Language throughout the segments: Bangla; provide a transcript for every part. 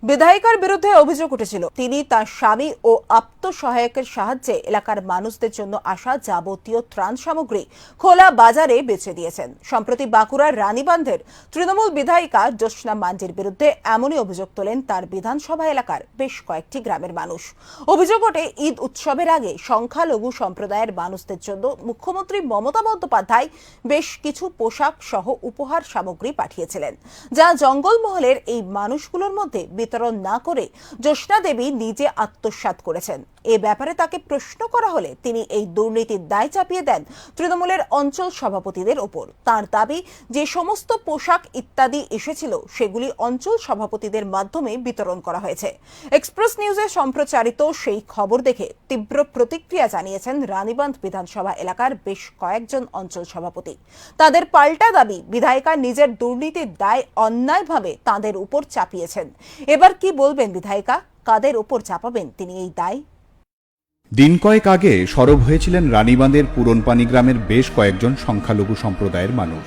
বিধায়িকার বিরুদ্ধে অভিযোগ উঠেছিল তিনি তার স্বামী ও আত্মসহায়কের সাহায্যে এলাকার মানুষদের জন্য আসা যাবতীয় ত্রাণ সামগ্রী খোলা বাজারে বেচে দিয়েছেন। সম্প্রতি বাঁকুড়ার রানীবান্ধের তৃণমূল বিধায়িকা জ্যোৎস্না মান্ডির বিরুদ্ধে এমনই অভিযোগ তোলেন তার বিধানসভা এলাকার বেশ কয়েকটি গ্রামের মানুষ। অভিযোগ ওঠে ঈদ উৎসবের আগে সংখ্যালঘু সম্প্রদায়ের মানুষদের জন্য মুখ্যমন্ত্রী মমতা বন্দ্যোপাধ্যায় বেশ কিছু পোশাক সহ উপহার সামগ্রী পাঠিয়েছিলেন, যা জঙ্গলমহলের এই মানুষগুলোর মধ্যে বিতরণ না করে জ্যোৎস্না দেবী নিজে আত্মসাৎ করেছেন। এ ব্যাপারে তাকে প্রশ্ন করা হলে তিনি এই দুর্নীতির দায় চাপিয়ে দেন তৃণমূলের অঞ্চল সভাপতিদের ওপর। তার দাবি, যে সমস্ত পোশাক ইত্যাদি এসেছিল সেগুলি অঞ্চল সভাপতিদের মাধ্যমে বিতরণ করা হয়েছে। এক্সপ্রেস নিউজে সম্প্রচারিত সেই খবর দেখে তীব্র প্রতিক্রিয়া জানিয়েছেন রানীবান্ধ বিধানসভা এলাকার বেশ কয়েকজন অঞ্চল সভাপতি। তাদের পাল্টা দাবি, বিধায়িকা নিজের দুর্নীতির দায় অন্যায়ভাবে তাদের উপর চাপিয়েছেন। এবার কি বলবেন বিধায়িকা? কাদের উপর চাপাবেন তিনি এই দায়? দিন কয়েক আগে সরব হয়েছিলেন রানীবাঁধের পুরনপানি গ্রামের বেশ কয়েকজন সংখ্যালঘু সম্প্রদায়ের মানুষ।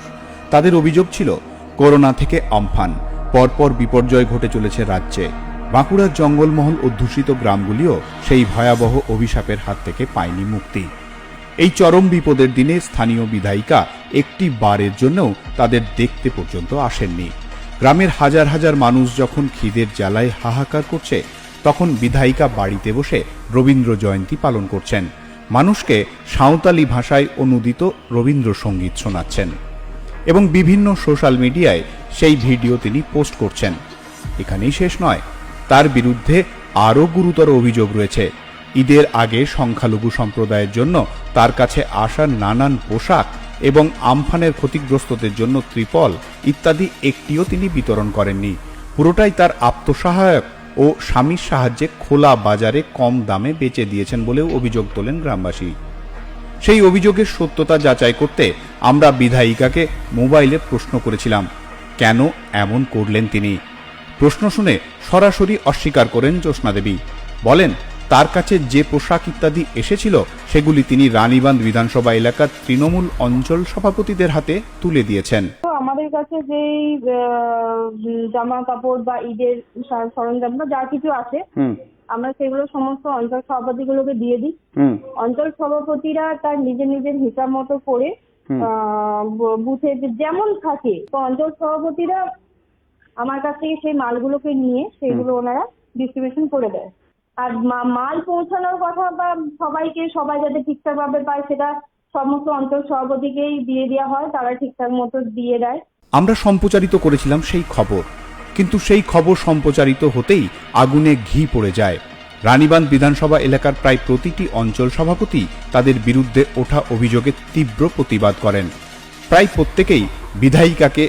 তাদের অভিযোগ ছিল, করোনা থেকে আমফান, পরপর বিপর্যয় ঘটে চলেছে রাজ্যে। বাঁকুড়ার জঙ্গলমহল অধ্যুষিত গ্রামগুলিও সেই ভয়াবহ অভিশাপের হাত থেকে পায়নি মুক্তি। এই চরম বিপদের দিনে স্থানীয় বিধায়িকা একটি বারের জন্যও তাদের দেখতে পর্যন্ত আসেননি। গ্রামের হাজার হাজার মানুষ যখন খিদের জ্বালায় হাহাকার করছে, তখন বিধায়িকা বাড়িতে বসে রবীন্দ্র জয়ন্তী পালন করছেন, মানুষকে সাঁওতালি ভাষায় অনুদিত রবীন্দ্রসঙ্গীত শোনাচ্ছেন এবং বিভিন্ন সোশ্যাল মিডিয়ায় সেই ভিডিও তিনি পোস্ট করছেন। এখানেই শেষ নয়, তার বিরুদ্ধে আরও গুরুতর অভিযোগ রয়েছে। ঈদের আগে সংখ্যালঘু সম্প্রদায়ের জন্য তার কাছে আসা নানান পোশাক এবং আমফানের ক্ষতিগ্রস্তদের জন্য ত্রিপল ইত্যাদি একটিও তিনি বিতরণ করেননি। পুরোটাই তার আত্মসহায়ক ও স্বামীর সাহায্যে খোলা বাজারে কম দামে বেচে দিয়েছেন বলেও অভিযোগ তোলেন গ্রামবাসী। সেই অভিযোগের সত্যতা যাচাই করতে আমরা বিধায়িকাকে মোবাইলে প্রশ্ন করেছিলাম, কেন এমন করলেন তিনি। প্রশ্ন শুনে সরাসরি অস্বীকার করেন জ্যোৎস্না দেবী। বলেন, তার কাছে যে পোশাক ইত্যাদি এসেছিল সেগুলি তিনি রানীবান্ধ বিধানসভা এলাকার তৃণমূল অঞ্চল সভাপতিদের হাতে তুলে দিয়েছেন। আমাদের কাছে যেই জামা কাপড় বা ঈদের সরঞ্জাম বা যা কিছু আছে আমরা সেগুলো সমস্ত অঞ্চল সভাপতিগুলোকে দিয়ে দিই। অঞ্চল সভাপতিরা তার নিজের নিজের হিসাব মতো করে বুথে যেমন থাকে, তো অঞ্চল সভাপতিরা আমার কাছ থেকে সেই মালগুলোকে নিয়ে সেগুলো ওনারা ডিস্ট্রিবিউশন করে দেয়। আর মাল পৌঁছানোর কথা বা সবাই যাতে ঠিকঠাক ভাবে পায়, সেটা সমস্ত অঞ্চল সভাপতিকেই দিয়ে দেওয়া হয়, তারা ঠিকঠাক মতো দিয়ে দেয়। আমরা সম্প্রচারিত করেছিলাম সেই খবর, কিন্তু সেই খবর সম্প্রচারিত হতেই আগুনে ঘি পড়ে যায়। রানীবান্ধ বিধানসভা এলাকার প্রায় প্রতিটি অঞ্চল সভাপতি তাদের বিরুদ্ধে ওঠা অভিযোগের তীব্র প্রতিবাদ করেন। প্রায় প্রত্যেকেই বিধায়িকাকে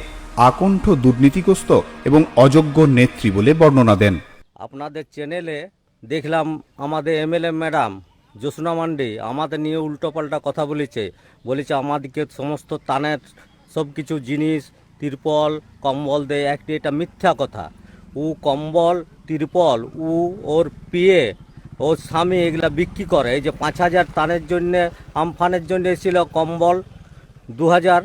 আকণ্ঠ দুর্নীতিগ্রস্ত এবং অযোগ্য নেত্রী বলে বর্ণনা দেন। আপনাদের চ্যানেলে দেখলাম আমাদের MLA ম্যাডাম জ্যোৎস্না মান্ডি আমাদের নিয়ে উল্টোপাল্টা কথা বলেছে আমাদেরকে সমস্ত তানের সব কিছু জিনিস তিরপল কম্বল দেয়। একটি এটা মিথ্যা কথা। ও কম্বল তিরপল ওর পিয়ে ওর স্বামী এগুলা বিক্রি করে। এই যে 5000 তানের জন্য আমফানের জন্য এসেছিল কম্বল, 2000,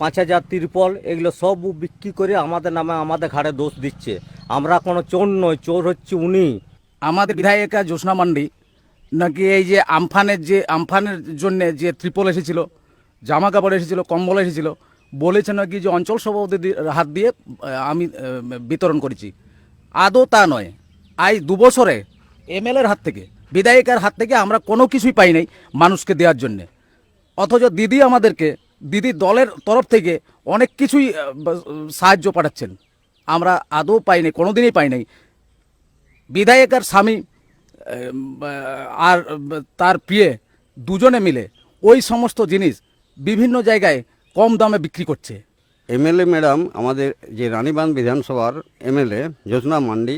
5000 তিরপল, এগুলো সব বিক্রি করে আমাদের নামে আমাদের ঘাড়ে দোষ দিচ্ছে। আমরা কোনো চোর নই, চোর হচ্ছে উনি। আমাদের বিধায়িকা জ্যোৎস্না মান্ডি নাকি এই যে আমফানের জন্য যে ত্রিপল এসেছিল, জামা কাপড় এসেছিল, কম্বল এসেছিল, বলেছে নাকি যে অঞ্চল সভাপতির হাত দিয়ে আমি বিতরণ করেছি। আদৌ তা নয়। আজ 2 বছরে MLAর হাত থেকে, বিধায়িকার হাত থেকে আমরা কোনো কিছুই পাই নাই মানুষকে দেওয়ার জন্যে। অথচ দিদি দলের তরফ থেকে অনেক কিছুই সাহায্য পাঠাচ্ছেন, আমরা আদৌ পাই নাই, কোনোদিনই পাই নাই। বিধায়িকার স্বামী আর তার প্রিয়ে দুজনে মিলে ওই সমস্ত জিনিস বিভিন্ন জায়গায় কম দামে বিক্রি করছে। MLA ম্যাডাম, আমাদের যে রানীবান্ধ বিধানসভার MLA জ্যোৎস্না মান্ডি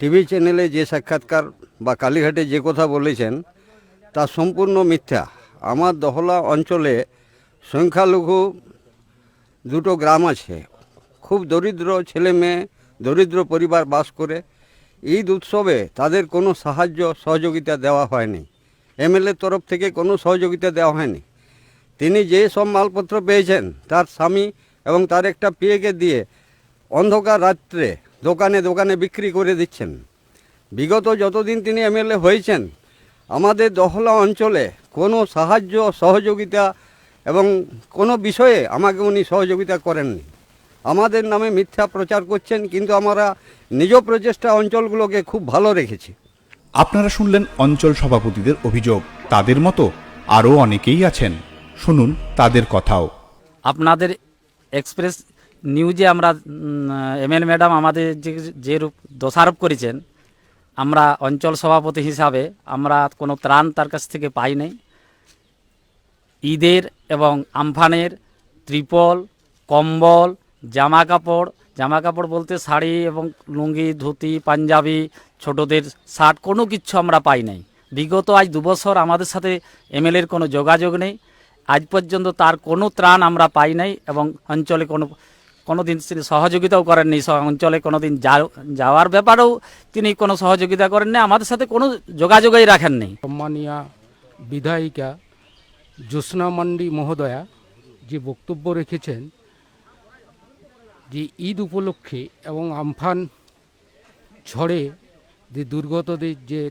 টিভি চ্যানেলে যে সাক্ষাৎকার বা কালীঘাটে যে কথা বলেছেন তা সম্পূর্ণ মিথ্যা। আমার দহলা অঞ্চলে সংখ্যালঘু 2টো গ্রাম আছে, খুব দরিদ্র ছেলে মেয়ে, দরিদ্র পরিবার বাস করে। ঈদ উৎসবে তাদের কোনো সাহায্য সহযোগিতা দেওয়া হয়নি, MLAর তরফ থেকে কোনো সহযোগিতা দেওয়া হয়নি। তিনি যে সব মালপত্র পেয়েছেন তার স্বামী এবং তার একটা পিএকে দিয়ে অন্ধকার রাত্রে দোকানে দোকানে বিক্রি করে দিচ্ছেন। বিগত যতদিন তিনি এমএলএ হয়েছেন আমাদের দহলা অঞ্চলে কোনো সাহায্য সহযোগিতা এবং কোনো বিষয়ে আমাকে উনি সহযোগিতা করেননি। আমাদের নামে মিথ্যা প্রচার করছেন, কিন্তু আমরা নিজ প্রচেষ্টা অঞ্চলগুলোকে খুব ভালো রেখেছি। আপনারা শুনলেন অঞ্চল সভাপতিদের অভিযোগ। তাদের মতো আরও অনেকেই আছেন, শুনুন তাদের কথাও। আপনাদের এক্সপ্রেস নিউজে আমরা এমএলএ ম্যাডাম আমাদের যে রূপ দোষারোপ করেছেন, আমরা অঞ্চল সভাপতি হিসাবে আমরা কোনো ত্রাণ তার কাছ থেকে পাই নাই। ঈদের এবং আমফানের ত্রিপল, কম্বল, জামা কাপড় বলতে শাড়ি এবং লুঙ্গি, ধুতি, পাঞ্জাবি, ছোটদের শার্ট কোনো কিছু আমরা পাই নাই। বিগত আজ 2 বছর আমাদের সাথে এমএলএর কোনো যোগাযোগ নেই। আজ পর্যন্ত তার কোনো ত্রাণ আমরা পাই নাই এবং অঞ্চলে কোনো দিন তিনি সহযোগিতাও করেননি। অঞ্চলে কোনো দিন যাওয়ার ব্যাপারেও তিনি কোনো সহযোগিতা করেননি, আমাদের সাথে কোনো যোগাযোগই রাখেননি। সম্মানীয় বিধায়িকা জ্যোৎস্না মান্ডি মহোদয়া যে বক্তব্য রেখেছেন যে ঈদ উপলক্ষে এবং আমফান ঝড়ে যে দুর্গতদের যে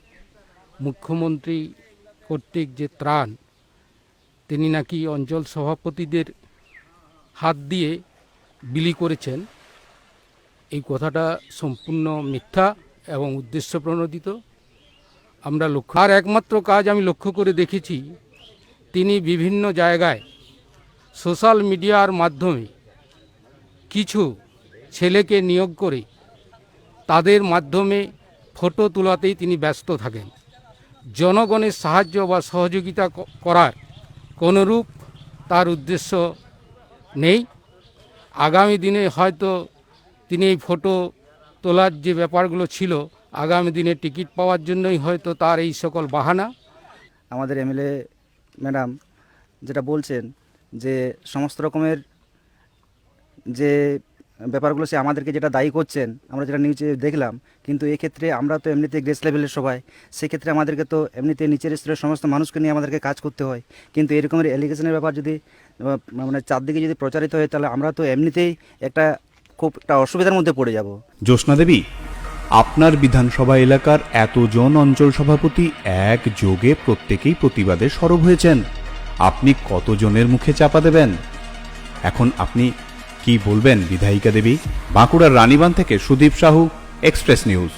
মুখ্যমন্ত্রী কর্তৃক যে ত্রাণ তিনি নাকি অঞ্চল সভাপতিদের হাত দিয়ে বিলি করেছেন, এই কথাটা সম্পূর্ণ মিথ্যা এবং উদ্দেশ্য প্রণোদিত। আমরা আর একমাত্র কাজ আমি লক্ষ্য করে দেখেছি, তিনি বিভিন্ন জায়গায় সোশ্যাল মিডিয়ার মাধ্যমে কিছু ছেলেকে নিয়োগ করে তাদের মাধ্যমে ফটো তোলাতেই তিনি ব্যস্ত থাকেন। জনগণের সাহায্য বা সহযোগিতা করার কোনোরূপ তার উদ্দেশ্য নেই। আগামী দিনে হয়তো তিনি এই ফটো তোলার যে ব্যাপারগুলো ছিল, আগামী দিনে টিকিট পাওয়ার জন্যই হয়তো তার এই সকল বাহানা। আমাদের এমএলএ ম্যাডাম যেটা বলছেন যে সমস্ত রকমের যে ব্যাপারগুলো সে আমাদেরকে যেটা দায়ী করছেন, আমরা যেটা নিউজে দেখলাম, কিন্তু এক্ষেত্রে আমরা তো এমনিতে গ্রেস লেভেলের সবাই, সেক্ষেত্রে আমাদেরকে তো এমনিতে নিচের স্তরের সমস্ত মানুষকে নিয়ে আমাদেরকে কাজ করতে হয়। কিন্তু এরকমের এলিগেশনের ব্যাপার যদি মানে চারদিকে যদি প্রচারিত হয়, তাহলে আমরা তো এমনিতেই খুব একটা অসুবিধার মধ্যে পড়ে যাব। জ্যোৎস্না দেবী, আপনার বিধানসভা এলাকার এতজন অঞ্চল সভাপতি একযোগে প্রত্যেকেই প্রতিবাদে সরব হয়েছেন, আপনি কতজনের মুখে চাপা দেবেন? এখন আপনি কি বলবেন বিধায়িকা দেবী? বাঁকুড়ার রানীবাঁধ থেকে সুদীপ সাহু, এক্সপ্রেস নিউজ।